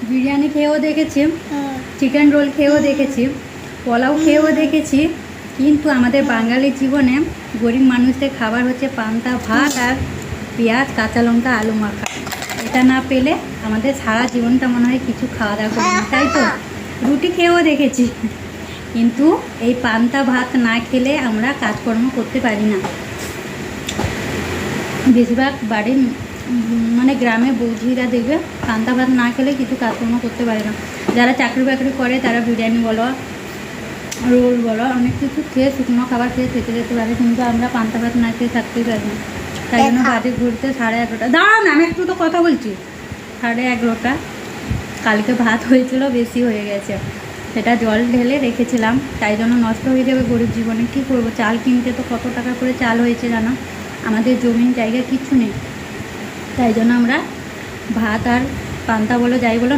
বিরিয়ানি খেয়েও দেখেছি, chicken roll খেয়েও দেখেছি, পোলাও খেয়েও দেখেছি, কিন্তু আমাদের বাঙালির জীবনে গরিব মানুষদের খাবার হচ্ছে পান্তা ভাত আর পেঁয়াজ কাঁচা লঙ্কা আলু মাখা। এটা না পেলে আমাদের সারা জীবনটা মনে হয় কিছু খাওয়া দাওয়া করি না, তাই তো? রুটি খেয়েও দেখেছি, কিন্তু এই পান্তা ভাত না খেলে আমরা কাজকর্ম করতে পারি না। বেশিরভাগ বাড়ির মানে গ্রামে বৌঝিরা দেখবে পান্তা ভাত না খেলে কিছু কাজকর্ম করতে পারে না। যারা চাকরি বাকরি করে তারা বিরিয়ানি বলো, রোল বলো, অনেক কিছু খেয়ে শুকনো খাবার খেয়ে থেকে যেতে পারে, কিন্তু আমরা পান্তা ভাত না খেয়ে থাকতেই পারি না। তাই জন্য বাড়ি ঘুরতে 11:30। দাঁড়ান, আমি একটু তো কথা বলছি। 11:30। কালকে ভাত হয়েছিল, বেশি হয়ে গেছে, সেটা জল ঢেলে রেখেছিলাম, তাই জন্য নষ্ট হয়ে যাবে গরিব জীবনে। কী করবো, চাল কিনতে তো কত টাকা করে চাল হয়েছে জানো? আমাদের জমিন জায়গা কিচ্ছু নেই, তাই জন্য আমরা ভাত আর পান্তা বলো যাই বলো